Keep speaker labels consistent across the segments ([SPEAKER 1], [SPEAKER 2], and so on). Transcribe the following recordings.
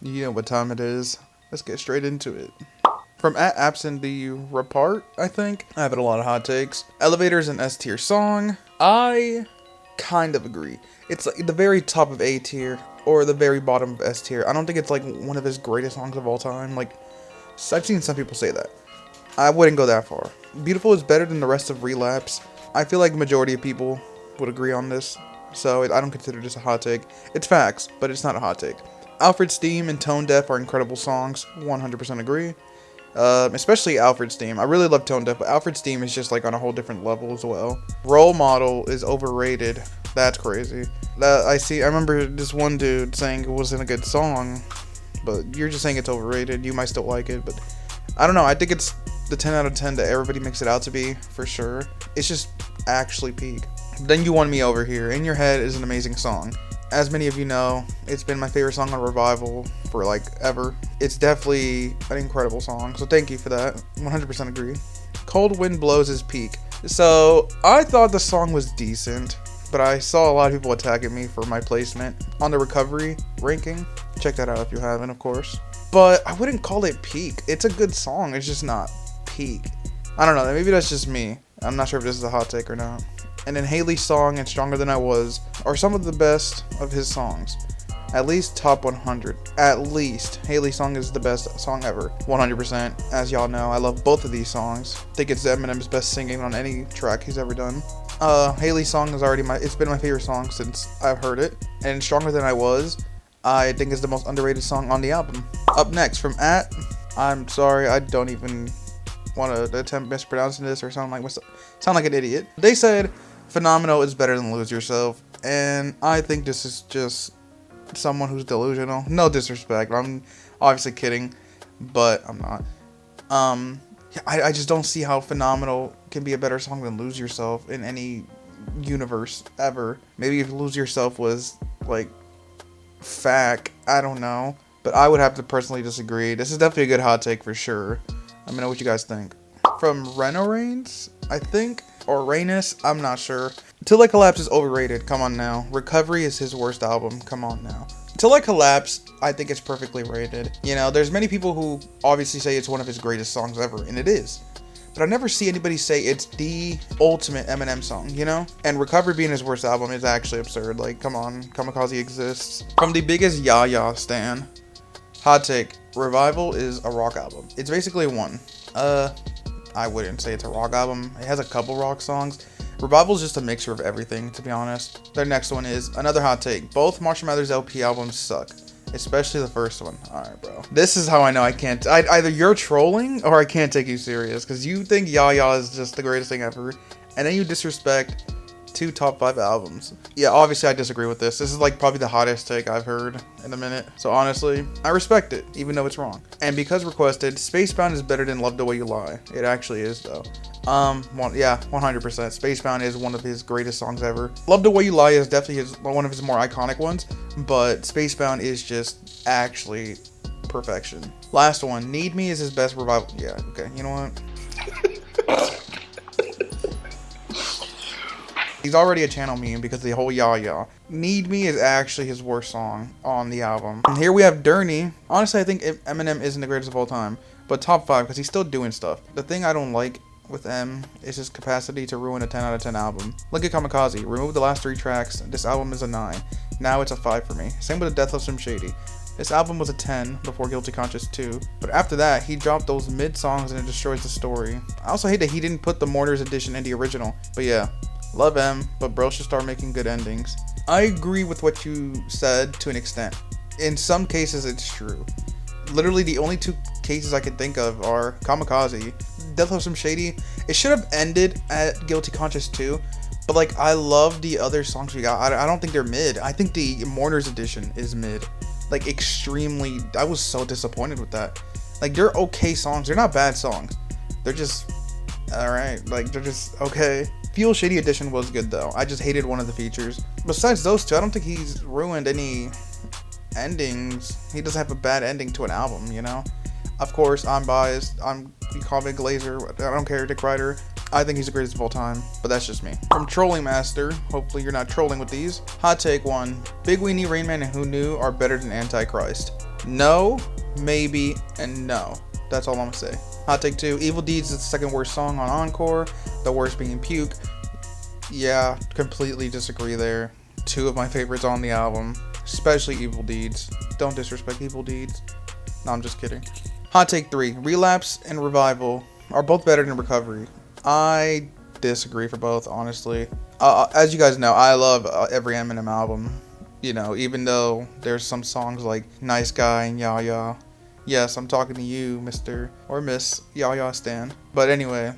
[SPEAKER 1] You know what time it is. Let's get straight into it. From at Absent the Repart, I think. I have a lot of hot takes. Elevator's an S tier song. I kind of agree. It's like the very top of A tier or the very bottom of S tier. I don't think it's like one of his greatest songs of all time. Like, I've seen some people say that. I wouldn't go that far. Beautiful is better than the rest of Relapse. I feel like the majority of people would agree on this. So I don't consider this a hot take. It's facts, but it's not a hot take. Alfred's Theme and Tone Deaf are incredible songs. 100% agree. Especially Alfred's Theme. I really love Tone Deaf, but Alfred's Theme is just like on a whole different level as well. Role Model is overrated. That's crazy. I remember this one dude saying it wasn't a good song, but you're just saying it's overrated. You might still like it, but I don't know. I think it's the 10 out of 10 that everybody makes it out to be, for sure. It's just actually peak. Then You Won Me Over Here. In Your Head is an amazing song. As many of you know, it's been my favorite song on Revival for like ever. It's definitely an incredible song, so thank you for that. 100% agree. Cold Wind Blows is peak. So I thought the song was decent, but I saw a lot of people attacking me for my placement on the Recovery ranking. Check that out if you haven't, of course. But I wouldn't call it peak. It's a good song, it's just not peak. I don't know, maybe that's just me. I'm not sure if this is a hot take or not. And then Haley's song and Stronger Than I Was are some of the best of his songs. At least top 100. At least. Haley's song is the best song ever. 100%. As y'all know, I love both of these songs. I think it's Eminem's best singing on any track he's ever done. Haley's song is already it's been my favorite song since I've heard it. And Stronger Than I Was, I think is the most underrated song on the album. Up next from I'm sorry, I don't even want to attempt mispronouncing this or sound like an idiot. They said Phenomenal is better than Lose Yourself, and I think this is just someone who's delusional. No disrespect, I'm obviously kidding, but I'm not. I just don't see how Phenomenal can be a better song than Lose Yourself in any universe ever. Maybe if Lose Yourself was like fact, I don't know, but I would have to personally disagree. This is definitely a good hot take for sure. Let me know what you guys think. From Renorains, I think, or Rainus, I'm not sure. Till I Collapse is overrated, come on now. Recovery is his worst album, come on now. Till I Collapse, I think it's perfectly rated. You know, there's many people who obviously say it's one of his greatest songs ever, and it is. But I never see anybody say it's the ultimate Eminem song, you know? And Recovery being his worst album is actually absurd. Like, come on, Kamikaze exists. From the biggest Yaya stan, hot take, Revival is a rock album. It's basically one. I wouldn't say it's a rock album. It has a couple rock songs. Revival's just a mixture of everything, to be honest. Their next one is another hot take. Both Marshall Mathers LP albums suck, especially the first one. Alright, bro. This is how I know I can't. Either you're trolling or I can't take you serious, because you think Yaya is just the greatest thing ever, and then you disrespect 2 top 5 albums. Yeah, obviously I disagree with this. This is like probably the hottest take I've heard in a minute. So honestly, I respect it, even though it's wrong. And because requested, Spacebound is better than Love the Way You Lie. It actually is though. Yeah, 100%. Spacebound is one of his greatest songs ever. Love the Way You Lie is definitely one of his more iconic ones, but Spacebound is just actually perfection. Last one, Need Me is his best Revival. Yeah, okay, you know what? He's already a channel meme because of the whole Yaya. Need Me is actually his worst song on the album. And here we have Dirty. Honestly, I think Eminem isn't the greatest of all time, but top 5 because he's still doing stuff. The thing I don't like with M is his capacity to ruin a 10 out of 10 album. Look at Kamikaze. Remove the last 3 tracks. This album is a 9. Now it's a 5 for me. Same with The Death of Slim Shady. This album was a 10 before Guilty Conscience 2, but after that, he dropped those mid songs and it destroys the story. I also hate that he didn't put the Mourners edition in the original, but yeah. Love M, but bro should start making good endings. I agree with what you said to an extent. In some cases, it's true. Literally, the only 2 cases I can think of are Kamikaze, Death of Some Shady. It should have ended at Guilty Conscience 2, but like, I love the other songs we got. I don't think they're mid. I think the Mourners edition is mid. Like, extremely. I was so disappointed with that. Like, they're okay songs. They're not bad songs. They're just alright. Like, they're just okay. Fuel Shady Edition was good though. I just hated one of the features. Besides those 2, I don't think he's ruined any endings. He doesn't have a bad ending to an album, you know? Of course, I'm biased. You call me Glazer. I don't care, Dick Ryder. I think he's the greatest of all time, but that's just me. From Trolling Master, hopefully you're not trolling with these. Hot take 1. Big Weenie, Rain Man, and Who Knew are better than Antichrist. No, maybe, and no. That's all I'm gonna say. Hot take 2. Evil Deeds is the second worst song on Encore. The worst being Puke. Yeah, completely disagree there. 2 of my favorites on the album, especially Evil Deeds. Don't disrespect Evil Deeds. No, I'm just kidding. Hot take 3. Relapse and Revival are both better than Recovery. I disagree for both, honestly. As you guys know, I love every Eminem album. You know, even though there's some songs like Nice Guy and Ya Ya. Yes, I'm talking to you, Mr. or Miss Ya Ya Stan. But anyway,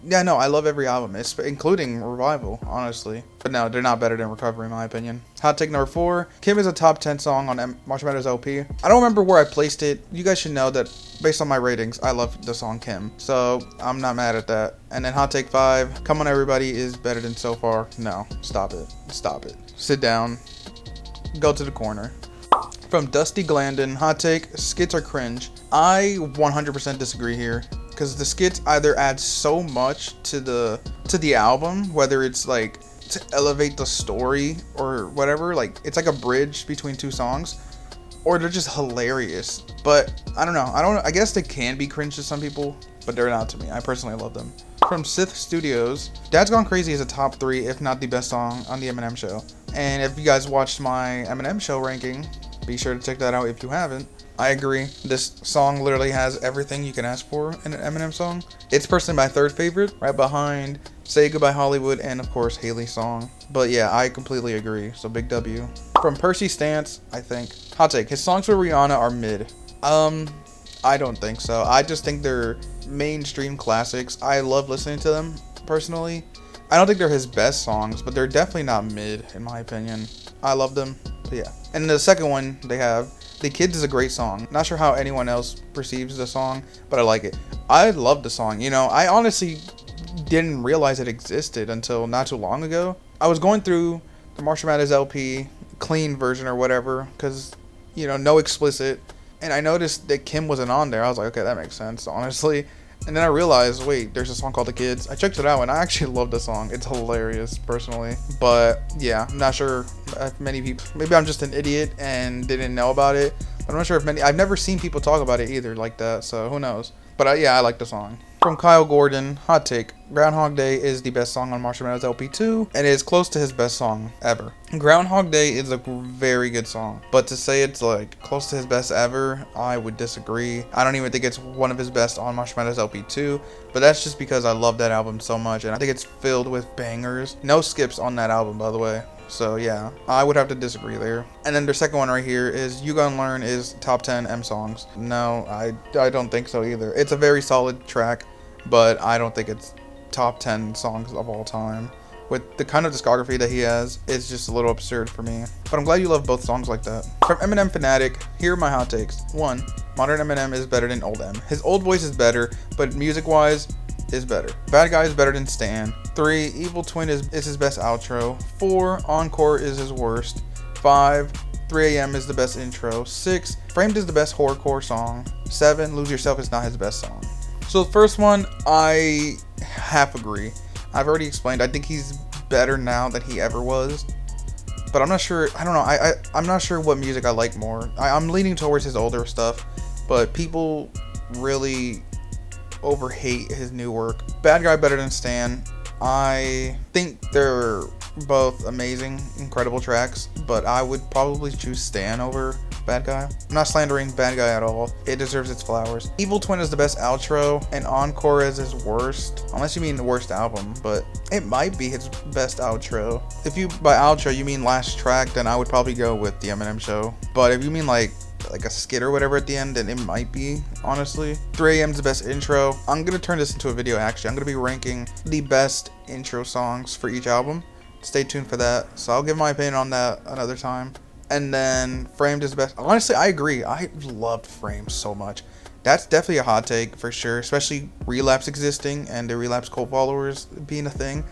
[SPEAKER 1] yeah, no, I love every album, including Revival, honestly. But no, they're not better than Recovery, in my opinion. Hot take number 4. Kim is a top 10 song on Marshall Mathers LP. I don't remember where I placed it. You guys should know that, based on my ratings, I love the song Kim. So, I'm not mad at that. And then hot take 5. Come On Everybody is better than So Far. No, stop it. Stop it. Sit down. Go to the corner. From Dusty Glandon, hot take, skits are cringe. I 100% disagree here. Because the skits either add so much to the album, whether it's like to elevate the story or whatever, like it's like a bridge between 2 songs, or they're just hilarious. But I don't know. I guess they can be cringe to some people, but they're not to me. I personally love them. From Sith Studios, Dad's Gone Crazy is a top 3, if not the best song on the Eminem show. And if you guys watched my Eminem show ranking, be sure to check that out if you haven't. I agree. This song literally has everything you can ask for in an Eminem song. It's personally my 3rd favorite, right behind Say Goodbye Hollywood and of course Haley's song. But yeah, I completely agree. So big W. From Percy Stance, I think. Hot take. His songs with Rihanna are mid. I don't think so. I just think they're mainstream classics. I love listening to them personally. I don't think they're his best songs, but they're definitely not mid in my opinion. I love them. But yeah. And the second one they have, The Kids, is a great song. Not sure how anyone else perceives the song, but I like it. I love the song. You know, I honestly didn't realize it existed until not too long ago. I was going through the Marshall Mathers LP clean version or whatever, because, you know, no explicit. And I noticed that Kim wasn't on there. I was like, okay, that makes sense, honestly. And then I realized, wait, there's a song called The Kids. I checked it out, and I actually love the song. It's hilarious, personally. But, yeah, I'm not sure if many people... Maybe I'm just an idiot and didn't know about it. But I'm not sure if many... I've never seen people talk about it either like that, so who knows. But, yeah, I like the song. From Kyle Gordon, hot take. Groundhog Day is the best song on Marshall Mathers LP2, and it is close to his best song ever. Groundhog Day is a very good song, but to say it's like close to his best ever, I would disagree. I don't even think it's one of his best on Marshall Mathers LP2, but that's just because I love that album so much, and I think it's filled with bangers. No skips on that album, by the way. So yeah, I would have to disagree there. And then the second one right here is You Gonna Learn is top 10 M songs. No, I don't think so either. It's a very solid track, but I don't think it's top 10 songs of all time. With the kind of discography that he has, it's just a little absurd for me. But I'm glad you love both songs like that. From Eminem Fanatic, here are my hot takes. 1. Modern Eminem is better than old M. His old voice is better, but music-wise, is better. Bad Guy is better than Stan. 3. Evil Twin is his best outro. 4. Encore is his worst. 5. 3 AM is the best intro. 6. Framed is the best horrorcore song. 7. Lose Yourself is not his best song. So the first one, I half agree. I've already explained. I think he's better now than he ever was. But I'm not sure. I don't know. I'm not sure what music I like more. I'm leaning towards his older stuff. But people really overhate his new work. Bad Guy better than Stan. I think they're both amazing, incredible tracks, but I would probably choose Stan over Bad Guy. I'm not slandering Bad Guy at all. It deserves its flowers. Evil Twin is the best outro, and Encore is his worst. Unless you mean the worst album, but it might be his best outro. If you, by outro, you mean last track, then I would probably go with the Eminem Show. But if you mean like a skit or whatever at the end, then it might be, honestly. 3 AM is the best intro. I'm gonna turn this into a video, actually. I'm gonna be ranking the best intro songs for each album. Stay tuned for that. So I'll give my opinion on that another time. And then Framed is the best. Honestly, I agree. I loved Framed so much. That's definitely a hot take for sure, especially Relapse existing and the Relapse cult followers being a thing.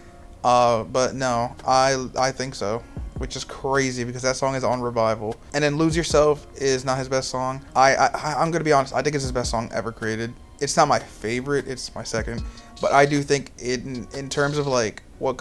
[SPEAKER 1] But no, I think so, which is crazy because that song is on Revival. And then Lose Yourself is not his best song. I'm gonna be honest, I think it's his best song ever created. It's not my favorite, it's my second, but I do think in terms of like what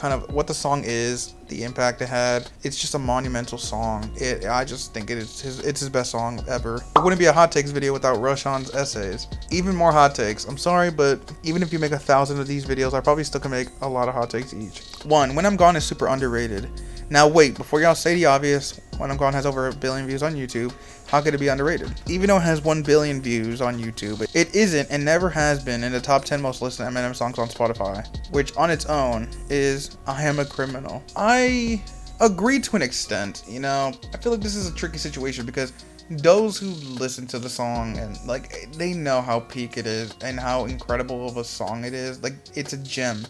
[SPEAKER 1] the song is, the impact it had. It's just a monumental song. I just think it's his best song ever. It wouldn't be a hot takes video without Roshan's essays. Even more hot takes. I'm sorry, but even if you make 1,000 of these videos, I probably still can make a lot of hot takes each. 1. When I'm Gone is super underrated. Now wait, before y'all say the obvious, When I'm Gone has over 1 billion views on YouTube. How could it be underrated? Even though it has 1 billion views on YouTube, it isn't and never has been in the top 10 most listened Eminem songs on Spotify, which on its own is I Am a Criminal. I agree to an extent, you know. I feel like this is a tricky situation because those who listen to the song and like they know how peak it is and how incredible of a song it is. Like, it's a gem.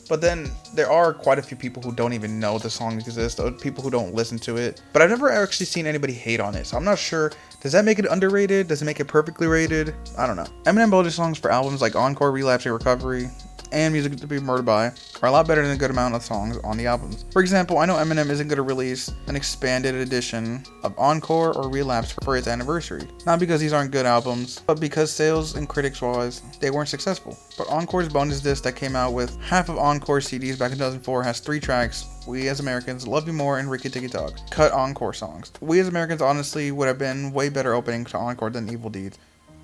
[SPEAKER 1] But then there are quite a few people who don't even know the song exists, or people who don't listen to it. But I've never actually seen anybody hate on it, so I'm not sure. Does that make it underrated? Does it make it perfectly rated? I don't know. Eminem bonus songs for albums like Encore, Relapse, and Recovery, and Music to Be Murdered By are a lot better than a good amount of songs on the albums. For example, I know Eminem isn't going to release an expanded edition of Encore or Relapse for its anniversary. Not because these aren't good albums, but because sales and critics-wise, they weren't successful. But Encore's bonus disc that came out with half of Encore's CDs back in 2004 has 3 tracks: We As Americans, Love You More, and Ricky Tikki Talk. Cut Encore songs. We As Americans honestly would have been way better opening to Encore than Evil Deeds.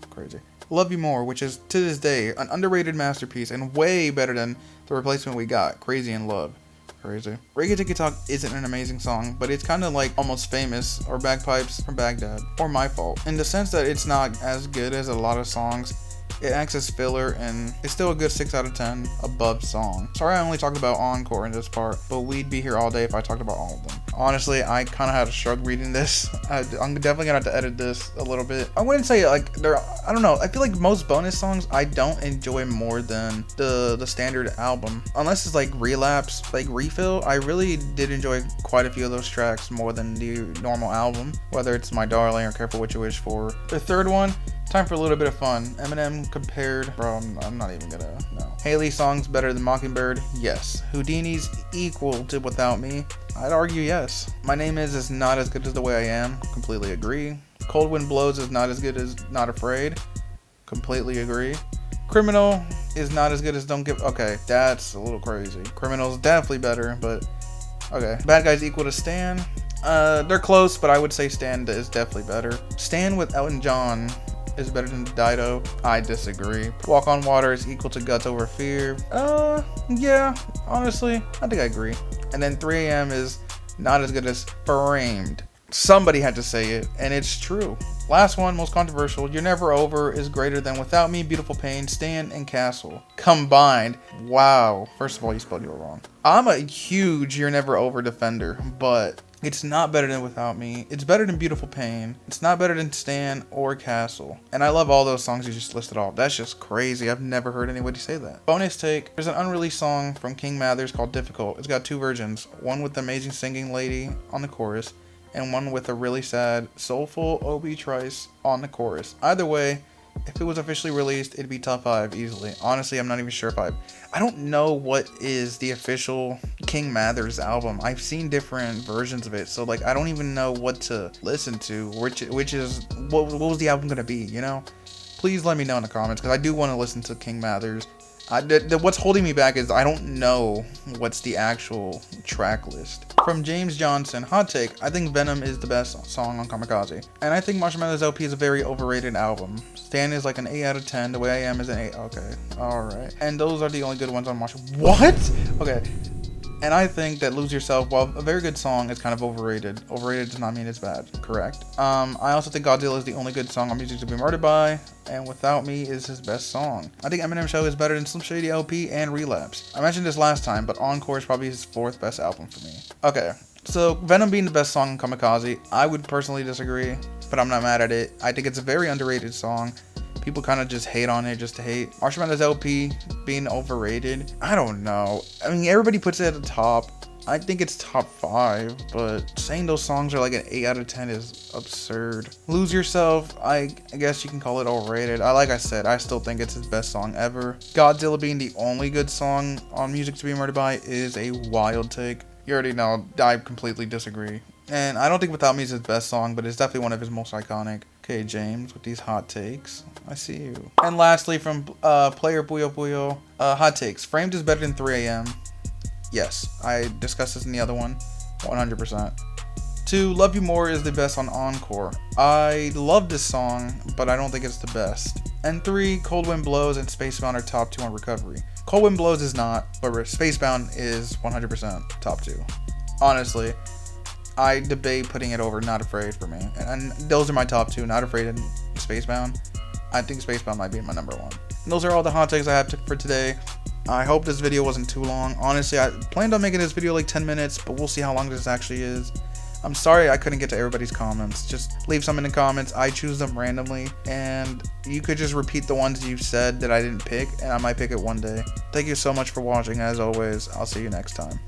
[SPEAKER 1] Crazy. Love You More, which is to this day an underrated masterpiece and way better than the replacement we got, Crazy in Love. Crazy. Ricky Tikki Talk isn't an amazing song, but it's kind of like Almost Famous or Bagpipes from Baghdad or My Fault, in the sense that it's not as good as a lot of songs. It acts as filler, and it's still a good 6 out of 10 above song. Sorry I only talked about Encore in this part, but we'd be here all day if I talked about all of them. Honestly, I kind of had a shrug reading this. I'm definitely gonna have to edit this a little bit. I wouldn't say like I don't know. I feel like most bonus songs I don't enjoy more than the standard album, unless it's like Relapse, like Refill. I really did enjoy quite a few of those tracks more than the normal album, whether it's My Darling or Careful What You Wish For. The third one, time for a little bit of fun. Eminem compared, bro, I'm not even gonna, no. Haley's song's better than Mockingbird? Yes. Houdini's equal to Without Me? I'd argue yes. My Name Is not as good as The Way I Am? Completely agree. Cold Wind Blows is not as good as Not Afraid? Completely agree. Criminal is not as good as Don't Give, okay, that's a little crazy. Criminal's definitely better, but okay. Bad Guys equal to Stan? They're close, but I would say Stan is definitely better. Stan with Elton John is better than Dido. I disagree. Walk on Water is equal to Guts Over Fear. Yeah, honestly, I think I agree. And then 3 AM is not as good as Framed. Somebody had to say it, and it's true. Last one, most controversial. You're Never Over is greater than Without Me, Beautiful Pain, Stan, and Castle. Combined. Wow. First of all, you spelled you wrong. I'm a huge You're Never Over defender, but it's not better than Without Me. It's better than Beautiful Pain. It's not better than Stan or Castle. And I love all those songs you just listed off. That's just crazy. I've never heard anybody say that. Bonus take. There's an unreleased song from King Mathers called Difficult. It's got 2 versions. One with the amazing singing lady on the chorus, and one with a really sad, soulful Obi Trice on the chorus. Either way, if it was officially released, it'd be top 5 easily. Honestly, I'm not even sure if I don't know what is the official King Mathers album. I've seen different versions of it, so like I don't even know what to listen to, which is what was the album gonna be, you know? Please let me know in the comments, because I do want to listen to King Mathers. What's holding me back is I don't know what's the actual track list. From James Johnson, hot take, I think Venom is the best song on Kamikaze. And I think Marshmallow's LP is a very overrated album. Stan is like an 8 out of 10, The Way I Am is an 8, okay, alright. And those are the only good ones on Marshall. What? Okay. And I think that Lose Yourself, while a very good song, is kind of overrated. Overrated does not mean it's bad. Correct. I also think Godzilla is the only good song on Music to Be Murdered By, and Without Me is his best song. I think Eminem Show is better than Slim Shady LP and Relapse. I mentioned this last time, but Encore is probably his 4th best album for me. Okay, so Venom being the best song on Kamikaze, I would personally disagree, but I'm not mad at it. I think it's a very underrated song. People kind of just hate on it just to hate. Marshmallow's LP being overrated, I don't know. I mean, everybody puts it at the top. I think it's top 5, but saying those songs are like an 8 out of 10 is absurd. Lose Yourself, I guess you can call it overrated. Like I said, I still think it's his best song ever. Godzilla being the only good song on Music to Be Murdered By is a wild take. You already know, I completely disagree. And I don't think Without Me is his best song, but it's definitely one of his most iconic. Okay, James, with these hot takes. I see you. And lastly, from Player Puyo Puyo, hot takes. Framed is better than 3 AM. Yes, I discussed this in the other one, 100%. 2, Love You More is the best on Encore. I love this song, but I don't think it's the best. And 3, Cold Wind Blows and Spacebound are top 2 on Recovery. Cold Wind Blows is not, but Spacebound is 100% top 2. Honestly, I debate putting it over Not Afraid for me. And those are my top 2, Not Afraid and Spacebound. I think Spacebound might be my number 1. And those are all the hot takes I have for today. I hope this video wasn't too long. Honestly, I planned on making this video like 10 minutes, but we'll see how long this actually is. I'm sorry I couldn't get to everybody's comments. Just leave some in the comments. I choose them randomly, and you could just repeat the ones you said that I didn't pick, and I might pick it one day. Thank you so much for watching. As always, I'll see you next time.